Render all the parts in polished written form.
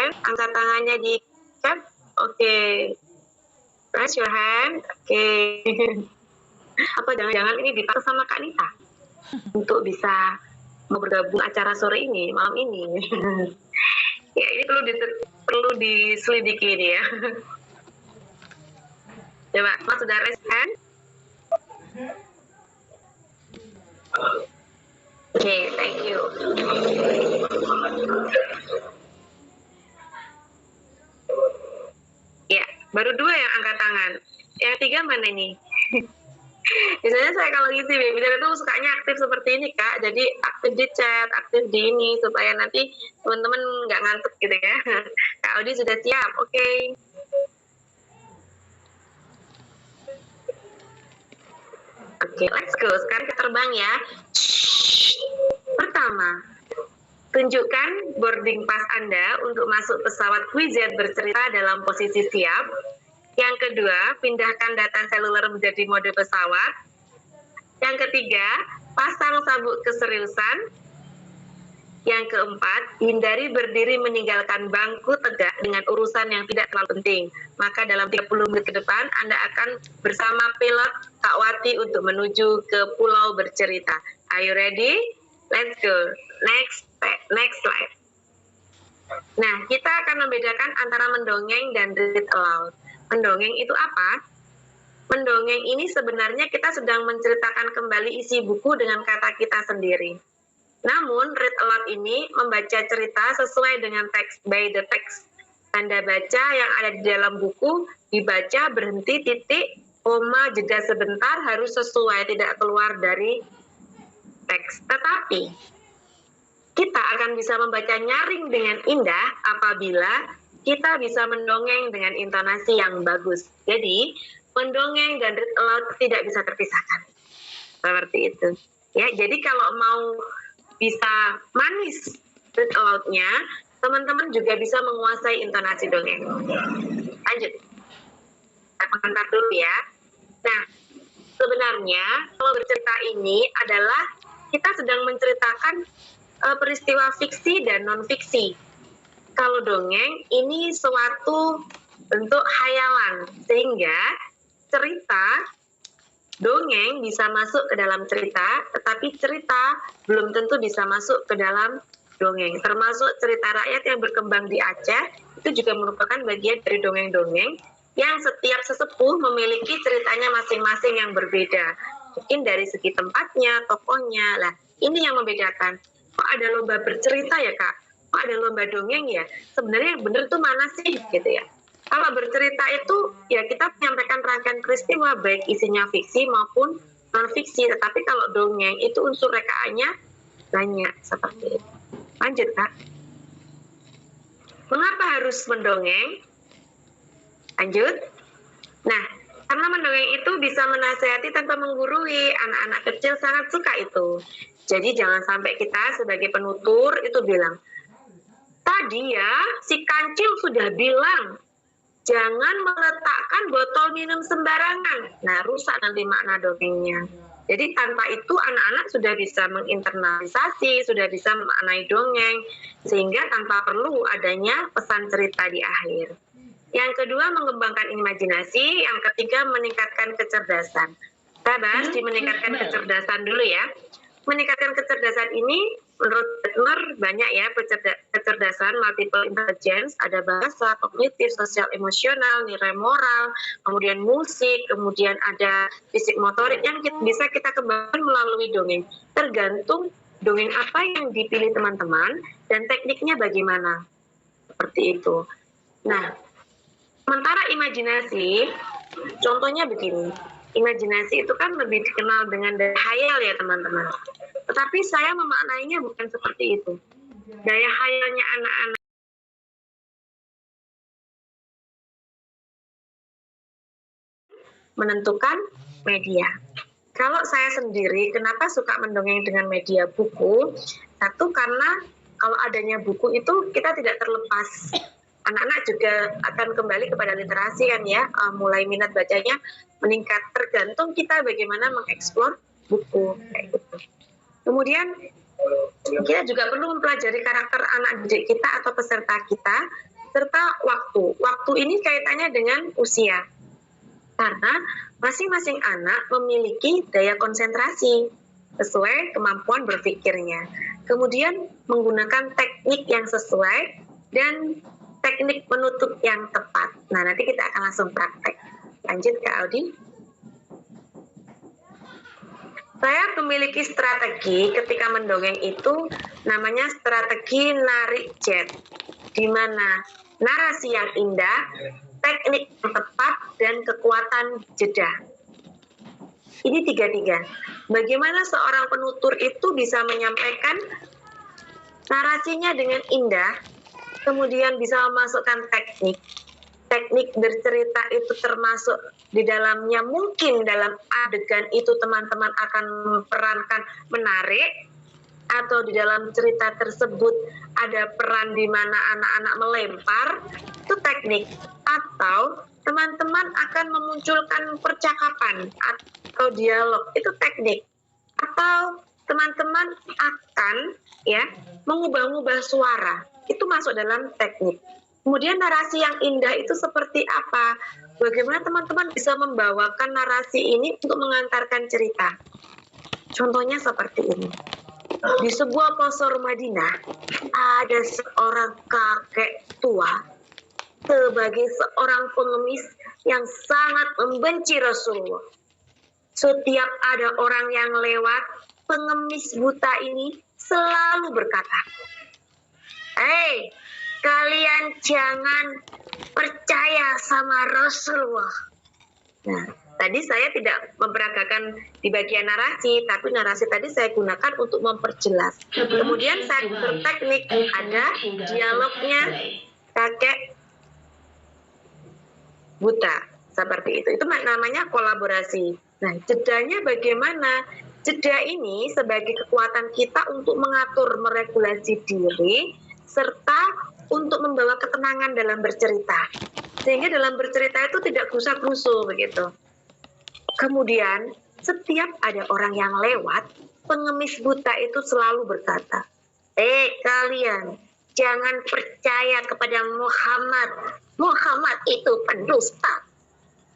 hand, angkat tangannya di chat. Oke. Raise your hand. Oke. Apa jangan-jangan ini dipakai sama Kak Nita untuk bisa mau bergabung acara sore ini, malam ini. Ya, ini perlu diselidiki ini ya. Coba, Mas sudah raise hand? Oke, thank you. Ya, baru 2 yang angkat tangan. Yang 3 mana ini? Biasanya saya kalau gitu biasanya tuh sukanya aktif seperti ini Kak, jadi aktif di chat, aktif di ini supaya nanti teman-teman nggak ngantuk gitu ya. Kak Audi sudah siap, oke. Oke, let's go. Sekarang kita terbang ya. Pertama, tunjukkan boarding pass Anda untuk masuk pesawat QZ bercerita dalam posisi siap. Yang kedua, pindahkan data seluler menjadi mode pesawat. Yang ketiga, pasang sabuk keseriusan. Yang keempat, hindari berdiri meninggalkan bangku tegak dengan urusan yang tidak terlalu penting. Maka dalam 30 menit ke depan, Anda akan bersama pilot Kak Wati untuk menuju ke pulau bercerita. Are you ready? Let's go. Next slide. Nah, kita akan membedakan antara mendongeng dan read aloud. Mendongeng itu apa? Mendongeng ini sebenarnya kita sedang menceritakan kembali isi buku dengan kata kita sendiri. Namun, read aloud ini membaca cerita sesuai dengan text by the text. Tanda baca yang ada di dalam buku dibaca, berhenti, titik, koma, jeda sebentar, harus sesuai, tidak keluar dari teks. Tetapi, kita akan bisa membaca nyaring dengan indah apabila kita bisa mendongeng dengan intonasi yang bagus. Jadi, mendongeng dan read aloud tidak bisa terpisahkan. Seperti itu. Ya, jadi kalau mau bisa manis read aloud-nya, teman-teman juga bisa menguasai intonasi dongeng. Lanjut. Kita mengentar dulu ya. Nah, sebenarnya kalau bercerita ini adalah kita sedang menceritakan peristiwa fiksi dan non-fiksi. Kalau dongeng ini suatu bentuk hayalan, sehingga cerita dongeng bisa masuk ke dalam cerita, tetapi cerita belum tentu bisa masuk ke dalam dongeng. Termasuk cerita rakyat yang berkembang di Aceh, itu juga merupakan bagian dari dongeng-dongeng yang setiap sesepuh memiliki ceritanya masing-masing yang berbeda. Mungkin dari segi tempatnya, tokohnya. Lah, ini yang membedakan. Kok ada lomba bercerita ya Kak? Kok ada lomba dongeng ya? Sebenarnya yang benar tuh mana sih gitu ya? Kalau bercerita itu ya kita menyampaikan rangkaian peristiwa baik isinya fiksi maupun non-fiksi. Tetapi kalau dongeng itu unsur rekaannya banyak seperti itu. Lanjut Kak. Mengapa harus mendongeng? Lanjut. Nah, karena mendongeng itu bisa menasihati tanpa menggurui. Anak-anak kecil sangat suka itu. Jadi jangan sampai kita sebagai penutur itu bilang, tadi ya si kancil sudah bilang, jangan meletakkan botol minum sembarangan. Nah, rusak nanti makna dongengnya. Jadi tanpa itu anak-anak sudah bisa menginternalisasi, sudah bisa memaknai dongeng, sehingga tanpa perlu adanya pesan cerita di akhir. Yang kedua, mengembangkan imajinasi. Yang ketiga, meningkatkan kecerdasan. Kita bahas di meningkatkan kecerdasan dulu ya. Meningkatkan kecerdasan ini menurut Bettner banyak ya, kecerdasan multiple intelligence, ada bahasa, kognitif, sosial emosional, nilai moral, kemudian musik, kemudian ada fisik motorik yang bisa kita kembangkan melalui dongeng. Tergantung dongeng apa yang dipilih teman-teman dan tekniknya bagaimana. Seperti itu. Nah, sementara imajinasi, contohnya begini. Imajinasi itu kan lebih dikenal dengan daya hayal ya teman-teman. Tetapi saya memaknainya bukan seperti itu. Daya hayalnya anak-anak menentukan media. Kalau saya sendiri, kenapa suka mendongeng dengan media buku? Satu, karena kalau adanya buku itu kita tidak terlepas. Anak-anak juga akan kembali kepada literasi kan ya, mulai minat bacanya meningkat, tergantung kita bagaimana mengeksplor buku kayak gitu. Kemudian kita juga perlu mempelajari karakter anak didik kita atau peserta kita serta waktu. Waktu ini kaitannya dengan usia. Karena masing-masing anak memiliki daya konsentrasi sesuai kemampuan berpikirnya. Kemudian menggunakan teknik yang sesuai dan teknik penutup yang tepat. Nah, nanti kita akan langsung praktek. Lanjut ke Audi. Saya memiliki strategi ketika mendongeng itu namanya strategi narik jet, di mana narasi yang indah, teknik yang tepat, dan kekuatan jeda. Ini tiga-tiga. Bagaimana seorang penutur itu bisa menyampaikan narasinya dengan indah, kemudian bisa memasukkan teknik. Teknik bercerita itu termasuk di dalamnya, mungkin dalam adegan itu teman-teman akan memperankan menarik, atau di dalam cerita tersebut ada peran di mana anak-anak melempar, itu teknik. Atau teman-teman akan memunculkan percakapan atau dialog, itu teknik. Atau teman-teman akan mengubah-ubah suara, itu masuk dalam teknik. Kemudian narasi yang indah itu seperti apa? Bagaimana teman-teman bisa membawakan narasi ini untuk mengantarkan cerita? Contohnya seperti ini. Di sebuah pasar Madinah, ada seorang kakek tua sebagai seorang pengemis yang sangat membenci Rasulullah. Setiap ada orang yang lewat, pengemis buta ini selalu berkata, "Hei, kalian jangan percaya sama Rasulullah." Nah, tadi saya tidak memperagakan di bagian narasi, tapi narasi tadi saya gunakan untuk memperjelas. Kemudian saya berteknik, ada dialognya kakek buta, seperti itu. Itu namanya kolaborasi. Nah, jedanya bagaimana? Jeda ini sebagai kekuatan kita untuk mengatur, meregulasi diri, serta untuk membawa ketenangan dalam bercerita. Sehingga dalam bercerita itu tidak gusak-gusu begitu. Kemudian setiap ada orang yang lewat, pengemis buta itu selalu berkata, kalian jangan percaya kepada Muhammad. Muhammad itu pendusta.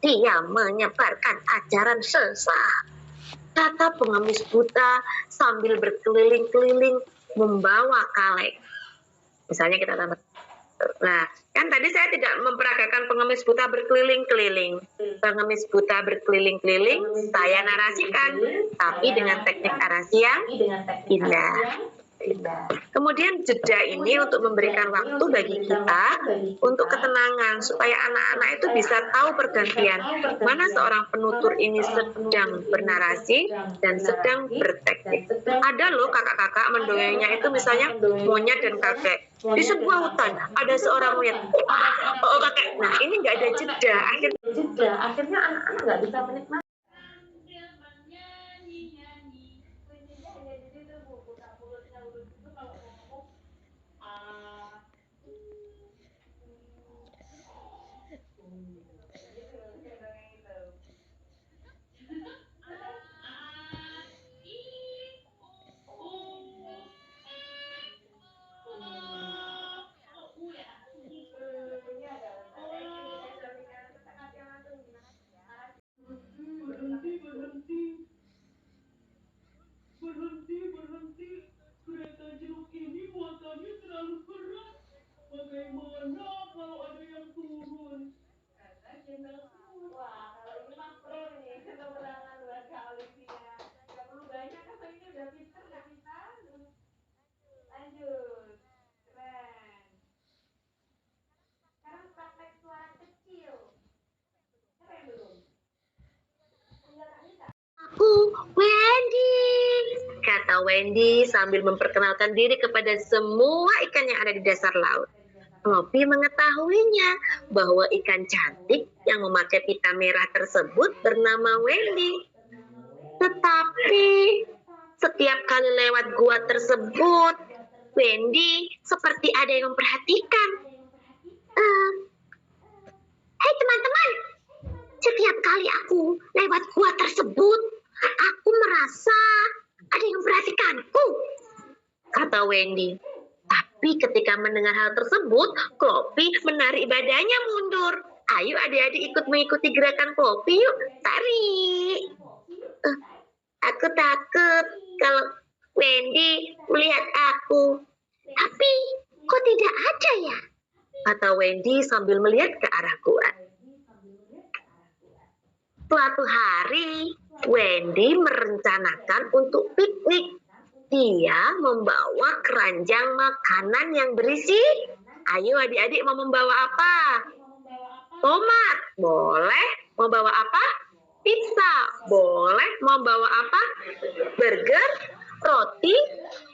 Dia menyebarkan ajaran sesat. Kata pengemis buta sambil berkeliling-keliling membawa kaleng. Misalnya kita tambah. Nah, kan tadi saya tidak memperagakan pengemis buta berkeliling-keliling. Pengemis buta berkeliling-keliling, saya narasikan, tapi dengan teknik narasi yang indah. Kemudian jeda ini untuk memberikan waktu bagi kita untuk ketenangan, supaya anak-anak itu bisa tahu pergantian mana seorang penutur ini sedang bernarasi dan sedang berteknik. Ada loh kakak-kakak mendongengnya itu misalnya monyet dan kakek. Di sebuah hutan ada seorang monyet. Oh kakek, nah ini nggak ada jeda. Akhirnya anak-anak nggak bisa menikmati. Berhenti, kereta jeruk ini muatannya terlalu berat. Bagaimana kalau ada yang turun? Kata Jenderal Smooth. Wah, kalau ini mah pro nih, kemenangan buat Kak Olivia. Gak perlu banyak, kan ini udah pinter, gak bisa. Lanjut, keren. Sekarang praktek suara kecil. Siapa yang belum? Aku Wendy, kata Wendy sambil memperkenalkan diri kepada semua ikan yang ada di dasar laut. Poppy mengetahuinya bahwa ikan cantik yang memakai pita merah tersebut bernama Wendy. Tetapi setiap kali lewat gua tersebut, Wendy seperti ada yang memperhatikan. Hei teman-teman, setiap kali aku lewat gua tersebut, aku merasa ada yang memperhatikanku, kata Wendy. Tapi ketika mendengar hal tersebut, Klopi menarik badannya mundur. Ayo adik-adik ikut mengikuti gerakan Klopi yuk. Tarik. Aku takut kalau Wendy melihat aku. Tapi kok tidak ada ya? Kata Wendy sambil melihat ke arah gua. Suatu hari, Wendy merencanakan untuk piknik. Dia membawa keranjang makanan yang berisi. Ayo adik-adik mau membawa apa? Tomat, boleh. Mau bawa apa? Pizza, boleh. Mau bawa apa? Burger, roti,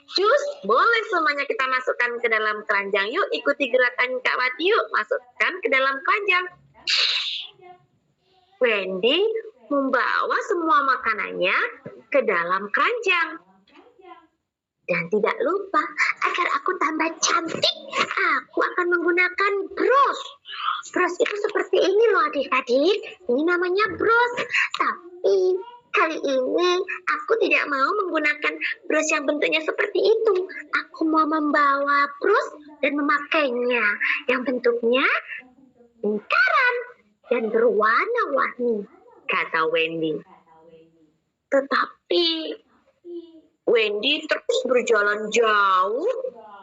jus, boleh. Semuanya kita masukkan ke dalam keranjang. Yuk ikuti gerakan Kak Wati yuk. Masukkan ke dalam keranjang. Wendy membawa semua makanannya ke dalam keranjang. Dan tidak lupa, agar aku tambah cantik, aku akan menggunakan bros. Bros itu seperti ini loh adik-adik. Ini namanya bros. Tapi kali ini aku tidak mau menggunakan bros yang bentuknya seperti itu. Aku mau membawa bros dan memakainya. Yang bentuknya lingkaran dan berwarna-warni, kata Wendy. Tetapi Wendy terus berjalan jauh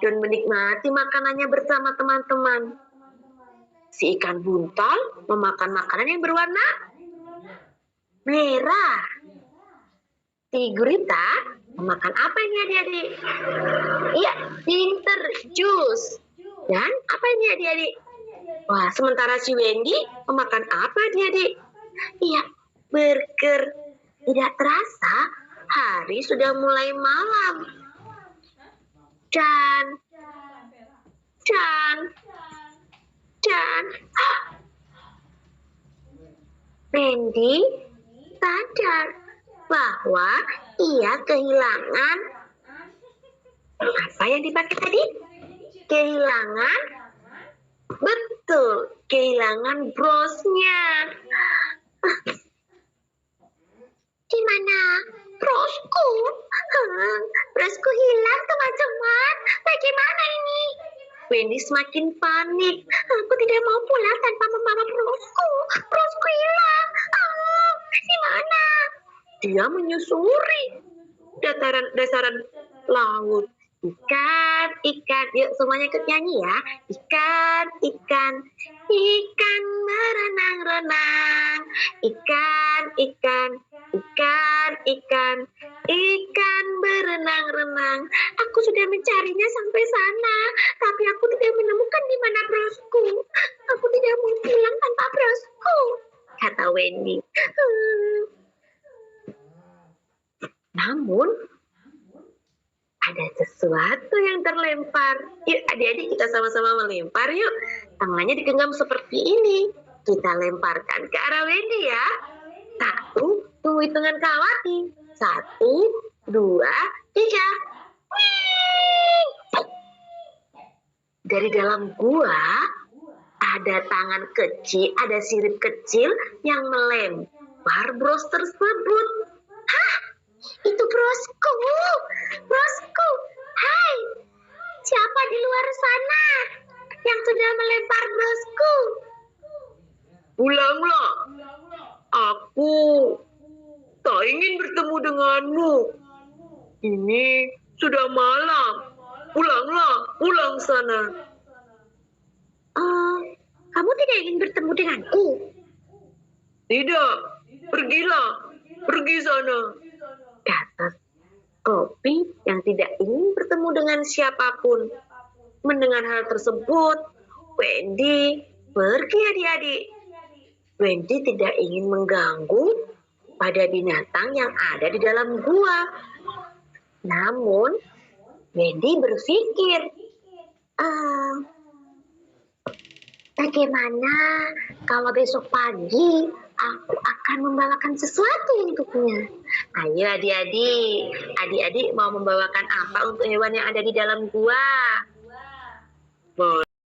dan menikmati makanannya bersama teman-teman. Si ikan buntal memakan makanan yang berwarna merah. Si gurita memakan apa ini adik-adik? Iya, pinter jus. Dan apa ini adik-adik? Wah, sementara si Wendy memakan apa adik-adik? Iya, burger. Tidak terasa, hari sudah mulai malam. Dan Wendy sadar bahwa ia kehilangan apa yang dipakai tadi? Kehilangan, betul, kehilangan brosnya. Di mana brosku? Brosku hilang teman-teman. Bagaimana ini? Wendy semakin panik. Aku tidak mau pulang tanpa membawa brosku. Brosku hilang. Di mana? Dia menyusuri dasaran laut. Ikan, yuk semuanya ikut nyanyi ya. Ikan berenang-renang. Ikan berenang-renang. Aku sudah mencarinya sampai sana, tapi aku tidak menemukan di mana brosku. Aku tidak mau pulang tanpa brosku, kata Wendy. Namun ada sesuatu yang terlempar. Yuk adik-adik kita sama-sama melempar yuk. Tangannya digenggam seperti ini. Kita lemparkan ke arah Wendy ya. 1, tunggu hitungan Kak Wati. 1, 2, 3. Wing! Dari dalam gua ada tangan kecil, ada sirip kecil yang melempar bros tersebut. Hah? Itu brosku. Brosku. Hai. Siapa di luar sana yang sudah melempar brosku? Pulanglah. Aku tak ingin bertemu denganmu. Ini sudah malam. Pulanglah, pulang sana. Kamu tidak ingin bertemu denganku? Tidak. Pergilah. Pergi sana, kata Klopi yang tidak ingin bertemu dengan siapapun. Mendengar hal tersebut, Wendy pergi adik-adik. Wendy tidak ingin mengganggu pada binatang yang ada di dalam gua. Namun, Wendy berpikir, bagaimana kalau besok pagi aku akan membawakan sesuatu untuknya. Ayo adik-adik mau membawakan apa untuk hewan yang ada di dalam gua? Boleh.